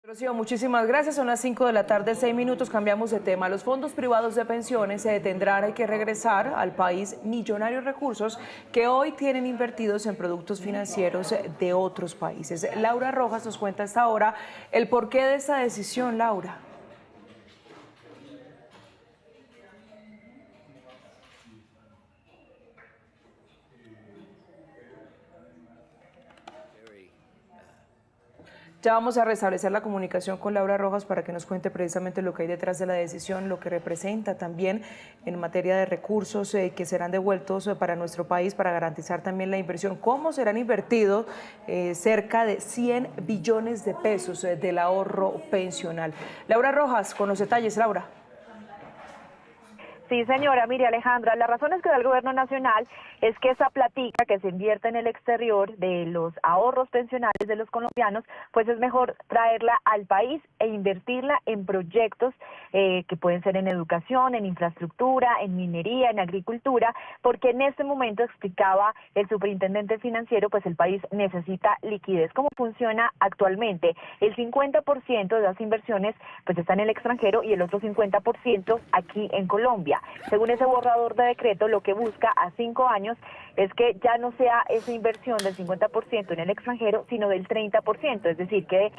Rocío, muchísimas gracias. Son las 5 de la tarde, 6 minutos. Cambiamos de tema. Los fondos privados de pensiones se tendrán que regresar al país millonarios recursos que hoy tienen invertidos en productos financieros de otros países. Laura Rojas nos cuenta hasta ahora el porqué de esta decisión. Laura. Ya vamos a restablecer la comunicación con Laura Rojas para que nos cuente precisamente lo que hay detrás de la decisión, lo que representa también en materia de recursos que serán devueltos para nuestro país para garantizar también la inversión. ¿Cómo serán invertidos cerca de 100 billones de pesos del ahorro pensional? Laura Rojas, con los detalles. Laura. Sí, señora, mire, Alejandra, las razones que da el gobierno nacional es que esa platica que se invierte en el exterior de los ahorros pensionales de los colombianos, pues es mejor traerla al país e invertirla en proyectos que pueden ser en educación, en infraestructura, en minería, en agricultura, porque en este momento, explicaba el superintendente financiero, pues el país necesita liquidez. ¿Cómo funciona actualmente? El 50% de las inversiones pues está en el extranjero y el otro 50% aquí en Colombia. Según ese borrador de decreto, lo que busca a 5 años es que ya no sea esa inversión del 50% en el extranjero, sino del 30%, es decir, que de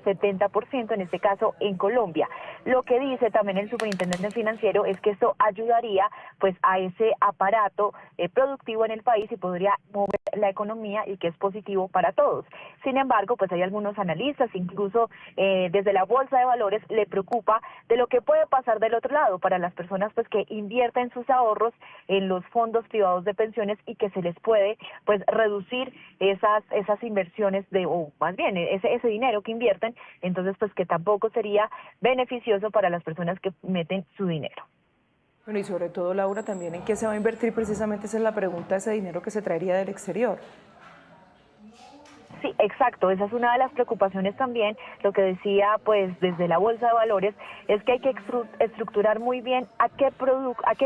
30-70% en este caso en Colombia. Lo que dice también el superintendente financiero es que esto ayudaría pues a ese aparato productivo en el país y podría mover la economía y que es positivo para todos. Sin embargo, pues hay algunos analistas, incluso desde la Bolsa de Valores, le preocupa de lo que puede pasar del otro lado para las personas pues que invierten sus ahorros en los fondos privados de pensiones y que se les puede pues reducir esas inversiones o más bien ese dinero que invierten, entonces pues que tampoco sería beneficioso para las personas que meten su dinero. Bueno, y sobre todo, Laura, también en qué se va a invertir, precisamente esa es la pregunta, ese dinero que se traería del exterior. Sí, exacto, esa es una de las preocupaciones también. Lo que decía pues desde la Bolsa de Valores es que hay que estructurar muy bien a qué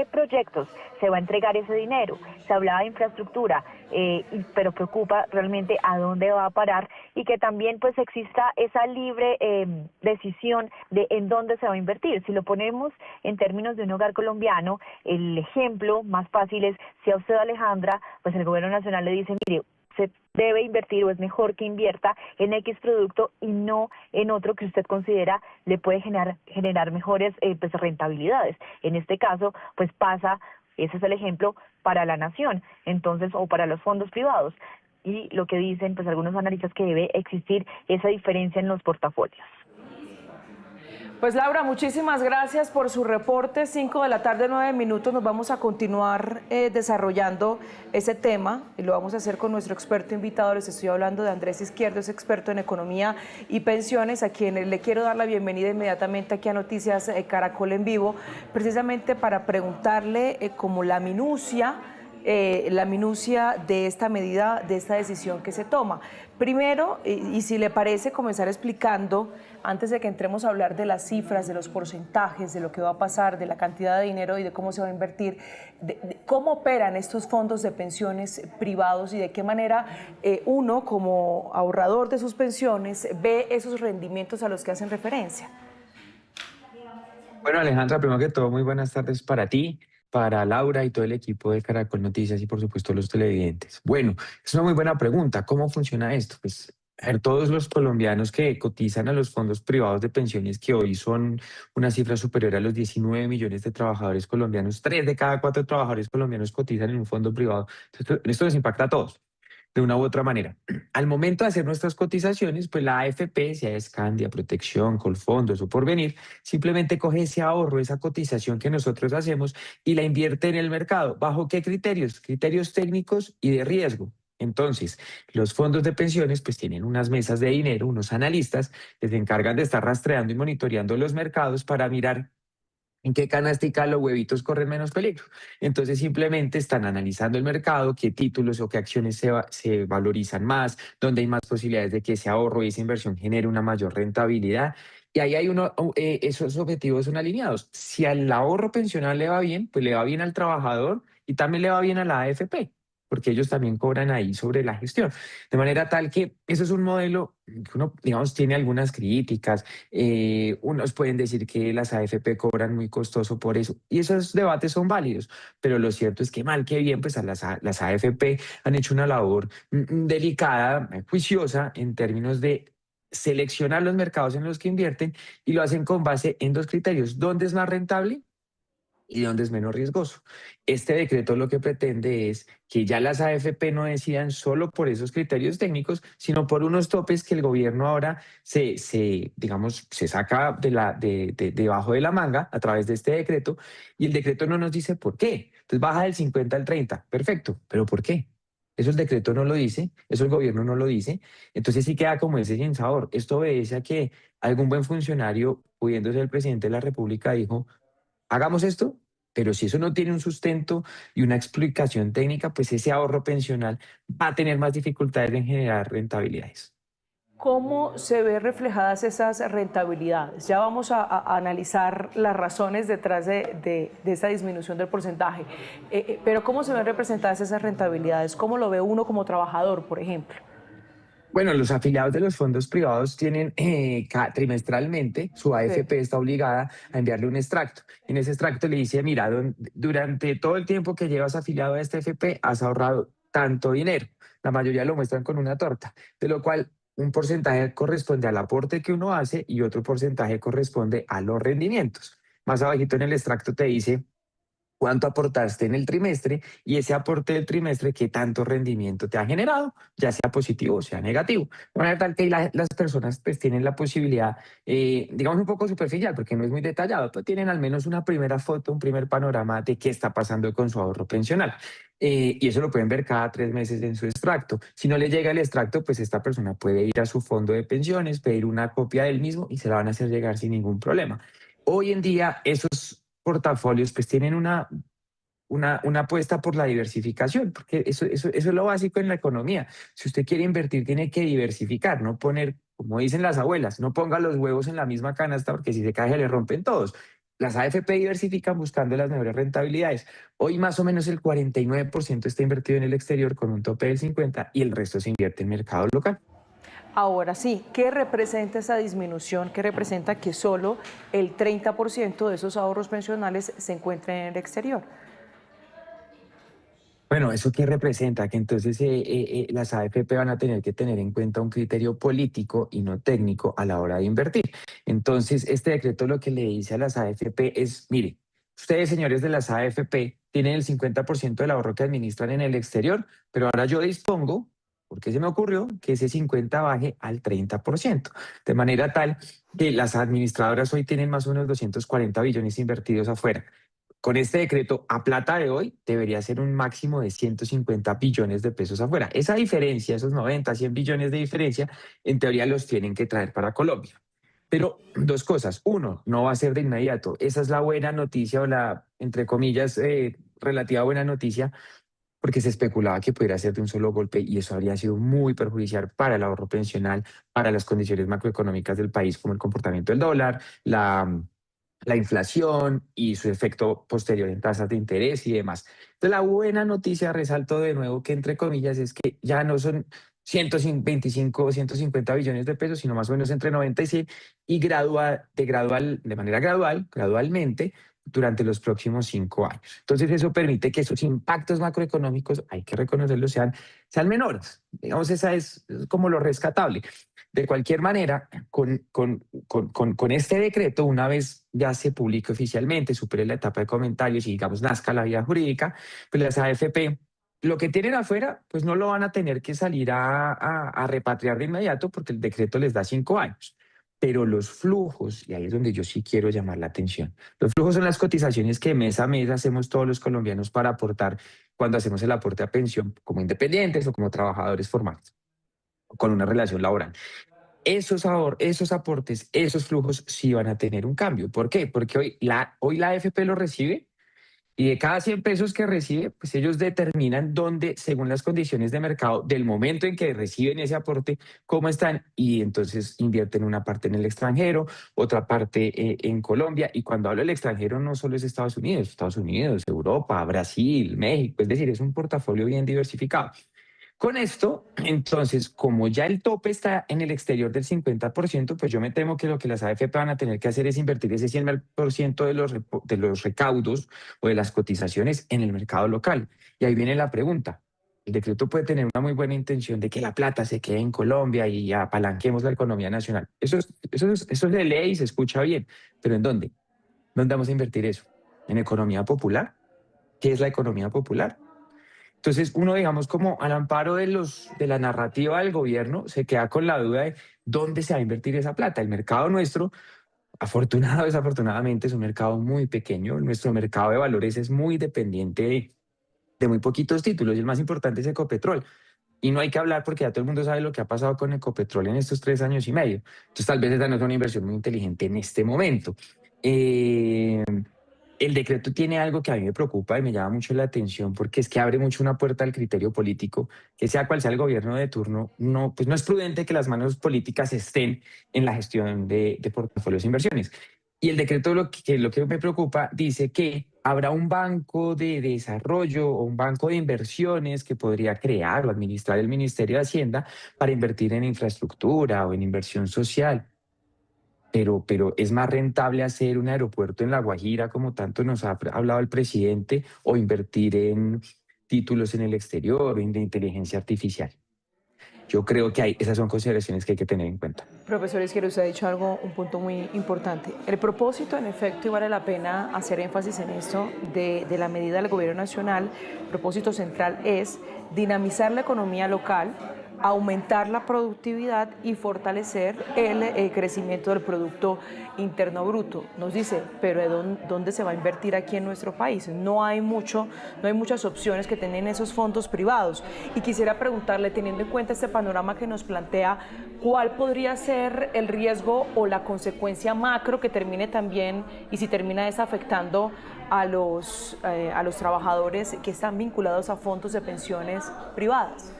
proyectos se va a entregar ese dinero. Se hablaba de infraestructura, pero preocupa realmente a dónde va a parar y que también pues exista esa libre decisión de en dónde se va a invertir. Si lo ponemos en términos de un hogar colombiano, el ejemplo más fácil es si a usted, Alejandra, pues el gobierno nacional le dice, mire, se debe invertir o es mejor que invierta en X producto y no en otro que usted considera le puede generar mejores pues rentabilidades. En este caso, pues pasa, ese es el ejemplo para la nación, entonces, o para los fondos privados. Y lo que dicen pues algunos analistas que debe existir esa diferencia en los portafolios. Pues Laura, muchísimas gracias por su reporte. 5 de la tarde, 9 minutos. Nos vamos a continuar desarrollando ese tema y lo vamos a hacer con nuestro experto invitado. Les estoy hablando de Andrés Izquierdo, es experto en economía y pensiones, a quien le quiero dar la bienvenida inmediatamente aquí a Noticias Caracol en Vivo, precisamente para preguntarle como la minucia de esta medida, de esta decisión que se toma. Primero, y si le parece, comenzar explicando, antes de que entremos a hablar de las cifras, de los porcentajes, de lo que va a pasar, de la cantidad de dinero y de cómo se va a invertir, de cómo operan estos fondos de pensiones privados y de qué manera uno, como ahorrador de sus pensiones, ve esos rendimientos a los que hacen referencia. Bueno, Alejandra, primero que todo, muy buenas tardes para ti, para Laura y todo el equipo de Caracol Noticias y por supuesto los televidentes. Bueno, es una muy buena pregunta. ¿Cómo funciona esto? Pues a ver, todos los colombianos que cotizan a los fondos privados de pensiones, que hoy son una cifra superior a los 19 millones de trabajadores colombianos, 3 de cada 4 trabajadores colombianos cotizan en un fondo privado. Entonces, esto nos impacta a todos de una u otra manera. Al momento de hacer nuestras cotizaciones, pues la AFP, sea Scandia, Protección, Colfondos o Porvenir, simplemente coge ese ahorro, esa cotización que nosotros hacemos y la invierte en el mercado. ¿Bajo qué criterios? Criterios técnicos y de riesgo. Entonces, los fondos de pensiones pues tienen unas mesas de dinero, unos analistas que se encargan de estar rastreando y monitoreando los mercados para mirar en qué canastica los huevitos corren menos peligro. Entonces simplemente están analizando el mercado, qué títulos o qué acciones se valorizan más, dónde hay más posibilidades de que ese ahorro y esa inversión genere una mayor rentabilidad. Y ahí hay esos objetivos son alineados. Si al ahorro pensional le va bien, pues le va bien al trabajador y también le va bien a la AFP. porque ellos también cobran ahí sobre la gestión. De manera tal que eso es un modelo que uno, digamos, tiene algunas críticas. Unos pueden decir que las AFP cobran muy costoso por eso, y esos debates son válidos, pero lo cierto es que mal que bien, pues las AFP han hecho una labor delicada, juiciosa en términos de seleccionar los mercados en los que invierten, y lo hacen con base en dos criterios: dónde es más rentable y dónde es menos riesgoso. Este decreto lo que pretende es que ya las AFP no decidan solo por esos criterios técnicos, sino por unos topes que el gobierno ahora digamos, se saca debajo de la manga a través de este decreto, y el decreto no nos dice por qué. Entonces baja del 50 al 30, perfecto, pero ¿por qué? Eso el decreto no lo dice, eso el gobierno no lo dice, entonces sí queda como ese sinsabor. Esto obedece a que algún buen funcionario, pudiendo ser el presidente de la República, dijo: hagamos esto, pero si eso no tiene un sustento y una explicación técnica, pues ese ahorro pensional va a tener más dificultades en generar rentabilidades. ¿Cómo se ven reflejadas esas rentabilidades? Ya vamos a analizar las razones detrás de esa disminución del porcentaje, pero ¿cómo se ven representadas esas rentabilidades? ¿Cómo lo ve uno como trabajador, por ejemplo? Bueno, los afiliados de los fondos privados tienen trimestralmente, su Sí. AFP está obligada a enviarle un extracto. En ese extracto le dice: mira, durante todo el tiempo que llevas afiliado a este AFP has ahorrado tanto dinero. La mayoría lo muestran con una torta, de lo cual un porcentaje corresponde al aporte que uno hace y otro porcentaje corresponde a los rendimientos. Más abajito en el extracto te dice cuánto aportaste en el trimestre, y ese aporte del trimestre qué tanto rendimiento te ha generado, ya sea positivo o sea negativo. De manera tal que las personas pues tienen la posibilidad, digamos un poco superficial, porque no es muy detallado, pero tienen al menos una primera foto, un primer panorama de qué está pasando con su ahorro pensional. Y eso lo pueden ver cada 3 meses en su extracto. Si no le llega el extracto, pues esta persona puede ir a su fondo de pensiones, pedir una copia del mismo y se la van a hacer llegar sin ningún problema. Hoy en día esos portafolios pues tienen una apuesta por la diversificación, porque eso es lo básico en la economía. Si usted quiere invertir, tiene que diversificar, no poner, como dicen las abuelas, no ponga los huevos en la misma canasta, porque si se cae se le rompen todos. Las AFP diversifican buscando las mejores rentabilidades. Hoy más o menos el 49% está invertido en el exterior con un tope del 50%, y el resto se invierte en mercado local. Ahora sí, ¿qué representa esa disminución? ¿Qué representa que solo el 30% de esos ahorros pensionales se encuentren en el exterior? Bueno, ¿eso qué representa? Que entonces las AFP van a tener que tener en cuenta un criterio político y no técnico a la hora de invertir. Entonces, este decreto lo que le dice a las AFP es: mire, ustedes, señores de las AFP, tienen el 50% del ahorro que administran en el exterior, pero ahora yo dispongo, porque se me ocurrió, que ese 50 baje al 30%, de manera tal que las administradoras hoy tienen más o menos 240 billones invertidos afuera. Con este decreto, a plata de hoy, debería ser un máximo de 150 billones de pesos afuera. Esa diferencia, esos 90, 100 billones de diferencia, en teoría los tienen que traer para Colombia. Pero dos cosas. Uno, no va a ser de inmediato. Esa es la buena noticia, o la, entre comillas, relativa buena noticia, porque se especulaba que pudiera ser de un solo golpe, y eso habría sido muy perjudicial para el ahorro pensional, para las condiciones macroeconómicas del país, como el comportamiento del dólar, la inflación y su efecto posterior en tasas de interés y demás. Entonces, la buena noticia, resalto de nuevo que entre comillas, es que ya no son 125 o 150 billones de pesos, sino más o menos entre 90 y 100, y de manera gradualmente, durante los próximos 5 años. Entonces, eso permite que esos impactos macroeconómicos, hay que reconocerlo, sean menores. Digamos, esa es como lo rescatable. De cualquier manera, con este decreto, una vez ya se publique oficialmente, supere la etapa de comentarios y, digamos, nazca la vía jurídica, pues las AFP, lo que tienen afuera, pues no lo van a tener que salir a repatriar de inmediato, porque el decreto les da 5 años. Pero los flujos, y ahí es donde yo sí quiero llamar la atención, los flujos son las cotizaciones que mes a mes hacemos todos los colombianos para aportar, cuando hacemos el aporte a pensión como independientes o como trabajadores formales con una relación laboral. Esos aportes, esos flujos sí van a tener un cambio. ¿Por qué? Porque hoy la AFP lo recibe Y de cada 100 pesos que recibe, pues ellos determinan dónde, según las condiciones de mercado, del momento en que reciben ese aporte, cómo están, y entonces invierten una parte en el extranjero, otra parte en Colombia. Y cuando hablo del extranjero, no solo es Estados Unidos, Europa, Brasil, México, es decir, es un portafolio bien diversificado. Con esto, entonces, como ya el tope está en el exterior del 50%, pues yo me temo que lo que las AFP van a tener que hacer es invertir ese 100% de los recaudos o de las cotizaciones en el mercado local. Y ahí viene la pregunta. El decreto puede tener una muy buena intención de que la plata se quede en Colombia y apalanquemos la economía nacional. Eso es de ley y se escucha bien, pero ¿en dónde? ¿Dónde vamos a invertir eso? ¿En economía popular? ¿Qué es la economía popular? Entonces, uno, digamos, como al amparo de la narrativa del gobierno, se queda con la duda de dónde se va a invertir esa plata. El mercado nuestro, afortunado o desafortunadamente, es un mercado muy pequeño. Nuestro mercado de valores es muy dependiente de muy poquitos títulos y el más importante es Ecopetrol. Y no hay que hablar porque ya todo el mundo sabe lo que ha pasado con Ecopetrol en estos 3 años y medio. Entonces, tal vez esa no es una inversión muy inteligente en este momento. Eh, el decreto tiene algo que a mí me preocupa y me llama mucho la atención porque es que abre mucho una puerta al criterio político, que sea cual sea el gobierno de turno, no, pues no es prudente que las manos políticas estén en la gestión de portafolios e inversiones. Y el decreto lo que me preocupa dice que habrá un banco de desarrollo o un banco de inversiones que podría crear o administrar el Ministerio de Hacienda para invertir en infraestructura o en inversión social. Pero es más rentable hacer un aeropuerto en La Guajira, como tanto nos ha hablado el presidente, o invertir en títulos en el exterior o en de inteligencia artificial. Yo creo que esas son consideraciones que hay que tener en cuenta. Profesor Izquierdo, usted ha dicho algo, un punto muy importante. El propósito, en efecto, y vale la pena hacer énfasis en esto, de la medida del gobierno nacional, el propósito central es dinamizar la economía local, aumentar la productividad y fortalecer el crecimiento del Producto Interno Bruto. Nos dice, pero ¿dónde se va a invertir aquí en nuestro país? No hay muchas opciones que tienen esos fondos privados. Y quisiera preguntarle, teniendo en cuenta este panorama que nos plantea, ¿cuál podría ser el riesgo o la consecuencia macro que termine también, y si termina desafectando a los trabajadores que están vinculados a fondos de pensiones privadas?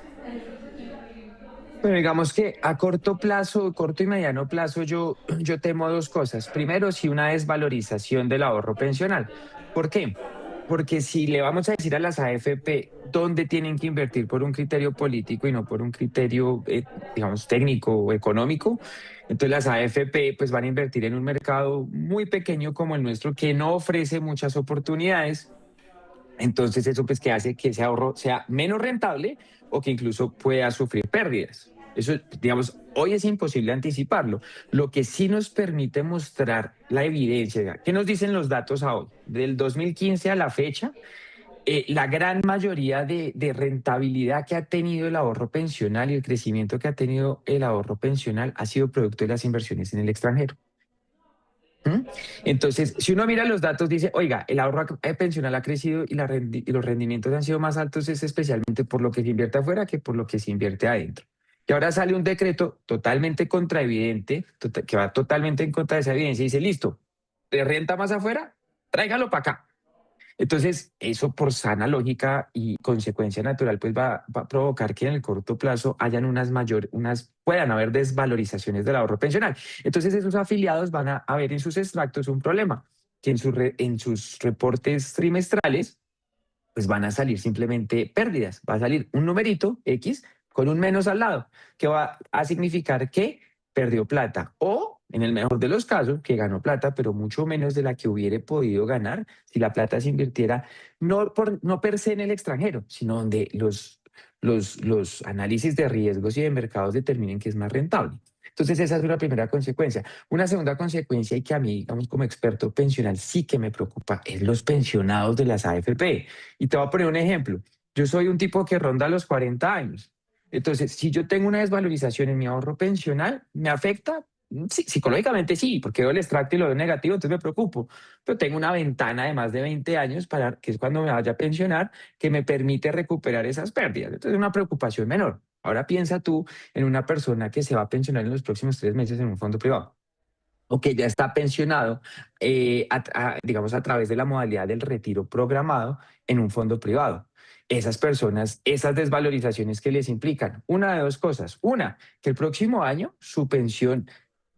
Bueno, digamos que a corto plazo, corto y mediano plazo, yo temo dos cosas. Primero, si una desvalorización del ahorro pensional. ¿Por qué? Porque si le vamos a decir a las AFP dónde tienen que invertir por un criterio político y no por un criterio, digamos, técnico o económico, entonces las AFP pues van a invertir en un mercado muy pequeño como el nuestro que no ofrece muchas oportunidades. Entonces eso pues que hace que ese ahorro sea menos rentable o que incluso pueda sufrir pérdidas. Eso, digamos, hoy es imposible anticiparlo. Lo que sí nos permite mostrar la evidencia, ¿qué nos dicen los datos a hoy? Del 2015 a la fecha, la gran mayoría de rentabilidad que ha tenido el ahorro pensional y el crecimiento que ha tenido el ahorro pensional ha sido producto de las inversiones en el extranjero. ¿Mm? Entonces, si uno mira los datos, dice, oiga, el ahorro pensional ha crecido y los rendimientos han sido más altos, es especialmente por lo que se invierte afuera que por lo que se invierte adentro. Y ahora sale un decreto totalmente contraevidente, que va totalmente en contra de esa evidencia y dice, listo, ¿te renta más afuera? Tráigalo para acá. Entonces, eso por sana lógica y consecuencia natural, pues va a provocar que en el corto plazo hayan puedan haber desvalorizaciones del ahorro pensional. Entonces, esos afiliados van a ver en sus extractos un problema, que en sus reportes trimestrales, pues van a salir simplemente pérdidas. Va a salir un numerito X con un menos al lado, que va a significar que perdió plata o, en el mejor de los casos, que ganó plata, pero mucho menos de la que hubiera podido ganar si la plata se invirtiera no per se en el extranjero, sino donde los análisis de riesgos y de mercados determinen que es más rentable. Entonces, esa es una primera consecuencia. Una segunda consecuencia y que a mí, digamos, como experto pensional sí que me preocupa es los pensionados de las AFP. Y te voy a poner un ejemplo. Yo soy un tipo que ronda los 40 años. Entonces, si yo tengo una desvalorización en mi ahorro pensional, ¿me afecta? Sí, psicológicamente sí, porque veo el extracto y lo veo negativo, entonces me preocupo. Pero tengo una ventana de más de 20 años, que es cuando me vaya a pensionar, que me permite recuperar esas pérdidas. Entonces, es una preocupación menor. Ahora piensa tú en una persona que se va a pensionar en los próximos 3 meses en un fondo privado. o que ya está pensionado, digamos, a través de la modalidad del retiro programado en un fondo privado. Esas personas, esas desvalorizaciones que les implican, una de dos cosas. Una, que el próximo año su pensión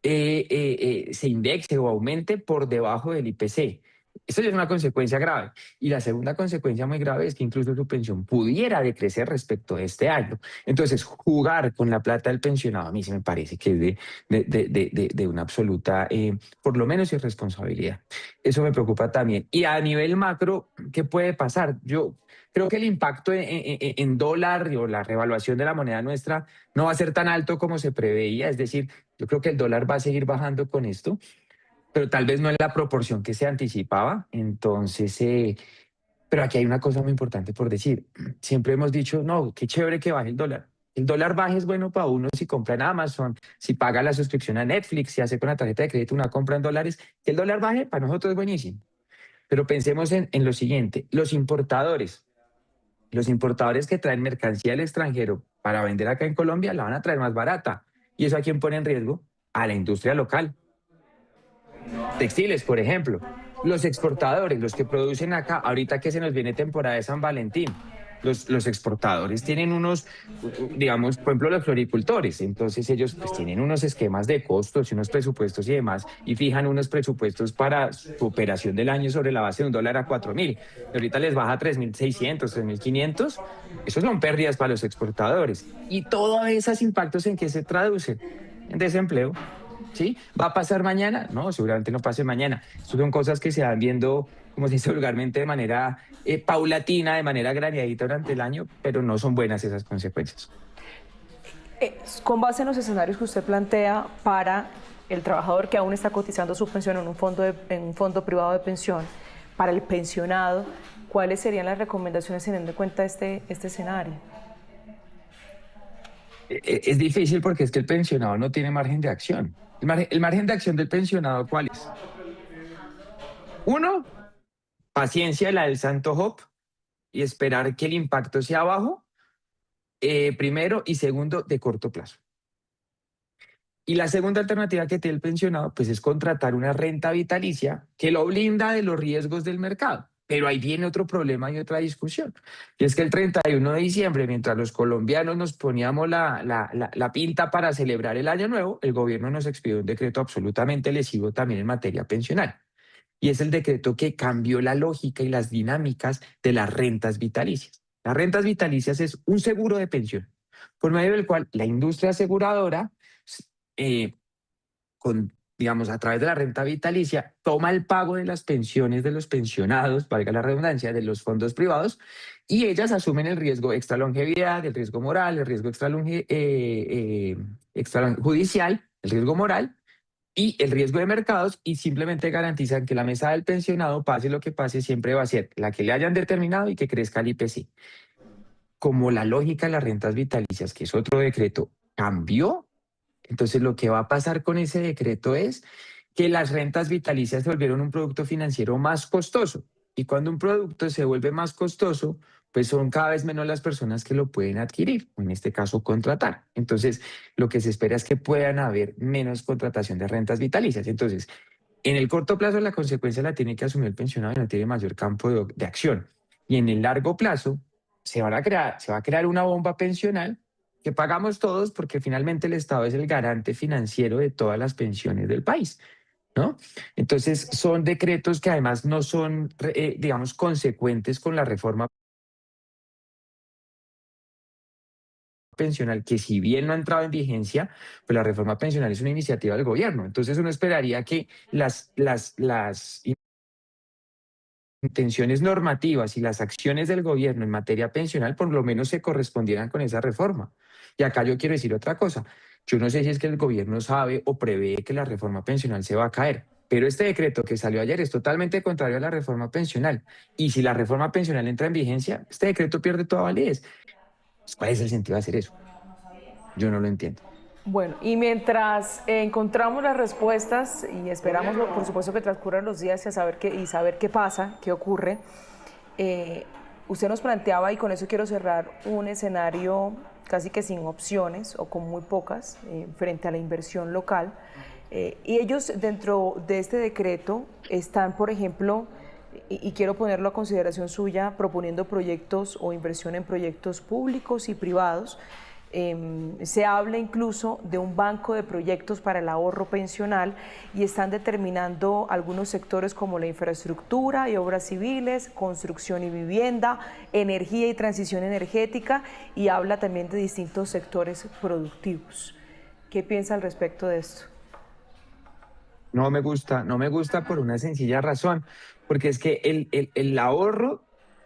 se indexe o aumente por debajo del IPC. Esto ya es una consecuencia grave. Y la segunda consecuencia muy grave es que incluso su pensión pudiera decrecer respecto a este año. Entonces, jugar con la plata del pensionado a mí sí me parece que es de una absoluta, por lo menos, irresponsabilidad. Eso me preocupa también. Y a nivel macro, ¿qué puede pasar? Yo creo que el impacto en dólar o la revaluación de la moneda nuestra no va a ser tan alto como se preveía. Es decir, yo creo que el dólar va a seguir bajando con esto, pero tal vez no en la proporción que se anticipaba. Entonces, pero aquí hay una cosa muy importante por decir. Siempre hemos dicho, no, qué chévere que baje el dólar. El dólar baje es bueno para uno si compra en Amazon, si paga la suscripción a Netflix, si hace con la tarjeta de crédito una compra en dólares. Que el dólar baje para nosotros es buenísimo. Pero pensemos en lo siguiente, los importadores que traen mercancía al extranjero para vender acá en Colombia la van a traer más barata. ¿Y eso a quién pone en riesgo? A la industria local. Textiles, por ejemplo. Los exportadores, los que producen acá, ahorita que se nos viene temporada de San Valentín, los exportadores tienen unos, digamos, por ejemplo, los floricultores, entonces ellos pues tienen unos esquemas de costos y unos presupuestos y demás, y fijan unos presupuestos para su operación del año sobre la base de $1 a 4.000. Y ahorita les baja a 3.600, 3.500. Esos son pérdidas para los exportadores. Y todos esos impactos, ¿en qué se traducen? En desempleo. ¿Sí? ¿Va a pasar mañana? No, seguramente no pase mañana. Estas son cosas que se van viendo, como se dice vulgarmente, de manera paulatina, de manera graneadita durante el año, pero no son buenas esas consecuencias. Con base en los escenarios que usted plantea para el trabajador que aún está cotizando su pensión en un fondo privado de pensión, para el pensionado, ¿cuáles serían las recomendaciones teniendo en cuenta este escenario? Es difícil porque es que el pensionado no tiene margen de acción. El margen de acción del pensionado, ¿cuál es? Uno, paciencia, la del Santo Job, y esperar que el impacto sea bajo, primero, y segundo, de corto plazo. Y la segunda alternativa que tiene el pensionado, pues es contratar una renta vitalicia que lo blinda de los riesgos del mercado. Pero ahí viene otro problema y otra discusión. Y es que el 31 de diciembre, mientras los colombianos nos poníamos la pinta para celebrar el Año Nuevo, el gobierno nos expidió un decreto absolutamente lesivo también en materia pensional. Y es el decreto que cambió la lógica y las dinámicas de las rentas vitalicias. Las rentas vitalicias es un seguro de pensión, por medio del cual la industria aseguradora, eh, digamos, a través de la renta vitalicia, toma el pago de las pensiones de los pensionados, valga la redundancia, de los fondos privados, y ellas asumen el riesgo extra longevidad, el riesgo moral, el riesgo extrajudicial, el riesgo moral, y el riesgo de mercados, y simplemente garantizan que la mesa del pensionado, pase lo que pase, siempre va a ser la que le hayan determinado y que crezca el IPC. Como la lógica de las rentas vitalicias, que es otro decreto, cambió, entonces lo que va a pasar con ese decreto es que las rentas vitalicias se volvieron un producto financiero más costoso. Y cuando un producto se vuelve más costoso, pues son cada vez menos las personas que lo pueden adquirir, o en este caso contratar. Entonces, lo que se espera es que puedan haber menos contratación de rentas vitalicias. Entonces, en el corto plazo la consecuencia la tiene que asumir el pensionado y no tiene mayor campo de acción. Y en el largo plazo se va a crear una bomba pensional que pagamos todos porque finalmente el Estado es el garante financiero de todas las pensiones del país, ¿no? Entonces son decretos que además no son, digamos, consecuentes con la reforma pensional, que si bien no ha entrado en vigencia, pues la reforma pensional es una iniciativa del gobierno. Entonces uno esperaría que las intenciones normativas y las acciones del gobierno en materia pensional por lo menos se correspondieran con esa reforma. Y acá yo quiero decir otra cosa. Yo no sé si es que el gobierno sabe o prevé que la reforma pensional se va a caer, pero este decreto que salió ayer es totalmente contrario a la reforma pensional. Y si la reforma pensional entra en vigencia, este decreto pierde toda validez. ¿Cuál es el sentido de hacer eso? Yo no lo entiendo. Bueno, y mientras encontramos las respuestas y esperamos, por supuesto, que transcurran los días y saber qué pasa, qué ocurre, usted nos planteaba, y con eso quiero cerrar, un escenario casi que sin opciones o con muy pocas frente a la inversión local, Y ellos dentro de este decreto están, por ejemplo, y quiero ponerlo a consideración suya, proponiendo proyectos o inversión en proyectos públicos y privados. Se habla incluso de un banco de proyectos para el ahorro pensional y están determinando algunos sectores como la infraestructura y obras civiles, construcción y vivienda, energía y transición energética, y habla también de distintos sectores productivos. ¿Qué piensa al respecto de esto? No me gusta por una sencilla razón, porque es que el ahorro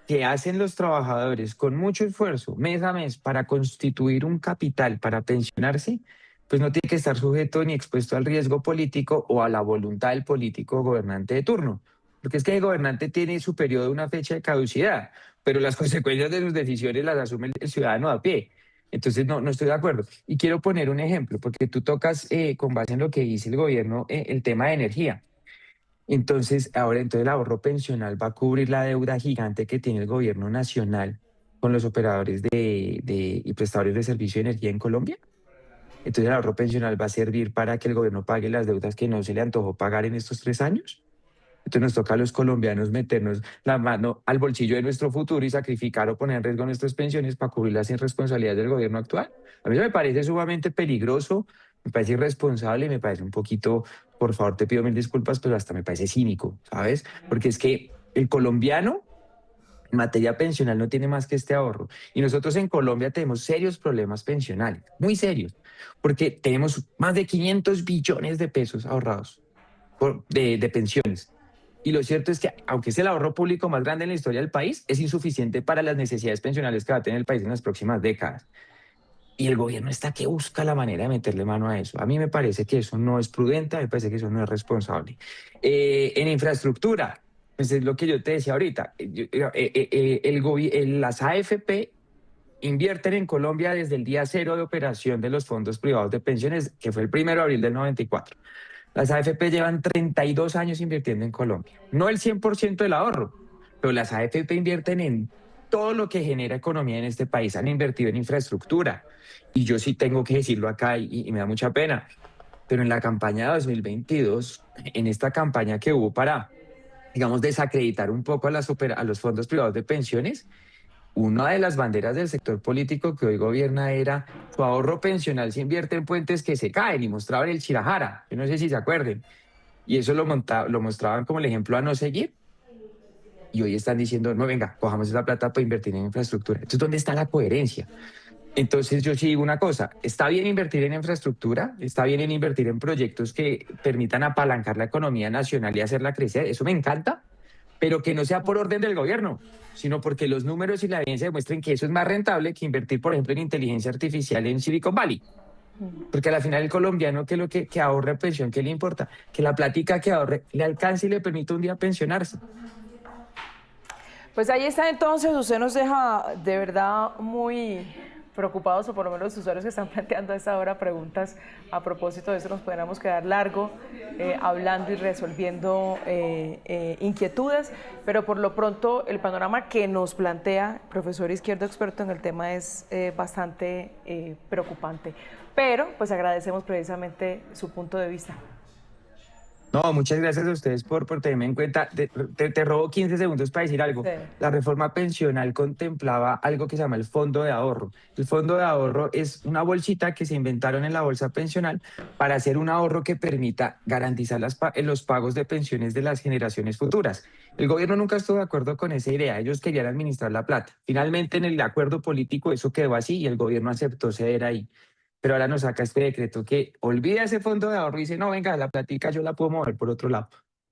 que hacen los trabajadores con mucho esfuerzo mes a mes para constituir un capital para pensionarse, pues no tiene que estar sujeto ni expuesto al riesgo político o a la voluntad del político gobernante de turno. Porque es que el gobernante tiene su periodo de una fecha de caducidad, pero las consecuencias de sus decisiones las asume el ciudadano a pie. Entonces, no estoy de acuerdo. Y quiero poner un ejemplo, porque tú tocas, con base en lo que dice el gobierno, el tema de energía. Entonces el ahorro pensional va a cubrir la deuda gigante que tiene el gobierno nacional con los operadores y prestadores de servicio de energía en Colombia. Entonces, el ahorro pensional va a servir para que el gobierno pague las deudas que no se le antojó pagar en estos 3 años. Entonces, nos toca a los colombianos meternos la mano al bolsillo de nuestro futuro y sacrificar o poner en riesgo nuestras pensiones para cubrir las irresponsabilidades del gobierno actual. A mí eso me parece sumamente peligroso, me parece irresponsable y me parece un poquito, por favor, te pido mil disculpas, pero hasta me parece cínico, ¿sabes? Porque es que el colombiano en materia pensional no tiene más que este ahorro. Y nosotros en Colombia tenemos serios problemas pensionales, muy serios, porque tenemos más de 500 billones de pesos ahorrados de pensiones. Y lo cierto es que, aunque es el ahorro público más grande en la historia del país, es insuficiente para las necesidades pensionales que va a tener el país en las próximas décadas. Y el gobierno está que busca la manera de meterle mano a eso. A mí me parece que eso no es prudente, me parece que eso no es responsable. En infraestructura, pues es lo que yo te decía ahorita, las AFP invierten en Colombia desde el día cero de operación de los fondos privados de pensiones, que fue el 1 de abril del 94. Las AFP llevan 32 años invirtiendo en Colombia. No el 100% del ahorro, pero las AFP invierten en todo lo que genera economía en este país. Han invertido en infraestructura. Y yo sí tengo que decirlo acá y me da mucha pena. Pero en la campaña de 2022, en esta campaña que hubo para, digamos, desacreditar un poco a los fondos privados de pensiones, una de las banderas del sector político que hoy gobierna era su ahorro pensional se invierte en puentes que se caen y mostraban el Chirajara. Yo no sé si se acuerden. Y eso lo mostraban como el ejemplo a no seguir. Y hoy están diciendo, no, venga, cojamos esa plata para invertir en infraestructura. Entonces, ¿dónde está la coherencia? Entonces, yo sí digo una cosa, está bien invertir en infraestructura, está bien en invertir en proyectos que permitan apalancar la economía nacional y hacerla crecer, eso me encanta, pero que no sea por orden del gobierno, sino porque los números y la evidencia demuestren que eso es más rentable que invertir, por ejemplo, en inteligencia artificial en Silicon Valley. Porque al final el colombiano, ¿qué es lo que ahorre pensión? ¿Qué le importa? Que la plática que ahorre le alcance y le permita un día pensionarse. Pues ahí está entonces, usted nos deja de verdad muy preocupados, o por lo menos los usuarios que están planteando a esta hora preguntas a propósito de eso. Nos podríamos quedar largo hablando y resolviendo inquietudes, pero por lo pronto el panorama que nos plantea el profesor Izquierdo, experto en el tema, es bastante preocupante. Pero pues agradecemos precisamente su punto de vista. No, muchas gracias a ustedes por tenerme en cuenta. Te robo 15 segundos para decir algo. Sí. La reforma pensional contemplaba algo que se llama el fondo de ahorro. El fondo de ahorro es una bolsita que se inventaron en la bolsa pensional para hacer un ahorro que permita garantizar los pagos de pensiones de las generaciones futuras. El gobierno nunca estuvo de acuerdo con esa idea. Ellos querían administrar la plata. Finalmente, en el acuerdo político, eso quedó así y el gobierno aceptó ceder ahí. Pero ahora nos saca este decreto que olvida ese fondo de ahorro y dice, no, venga, la platica yo la puedo mover por otro lado.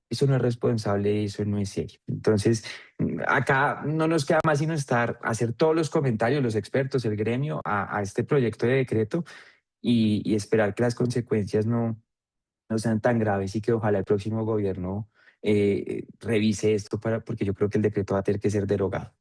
Eso no es responsable, eso no es serio. Entonces, acá no nos queda más sino hacer todos los comentarios, los expertos, el gremio, a este proyecto de decreto y esperar que las consecuencias no sean tan graves y que ojalá el próximo gobierno revise esto porque yo creo que el decreto va a tener que ser derogado.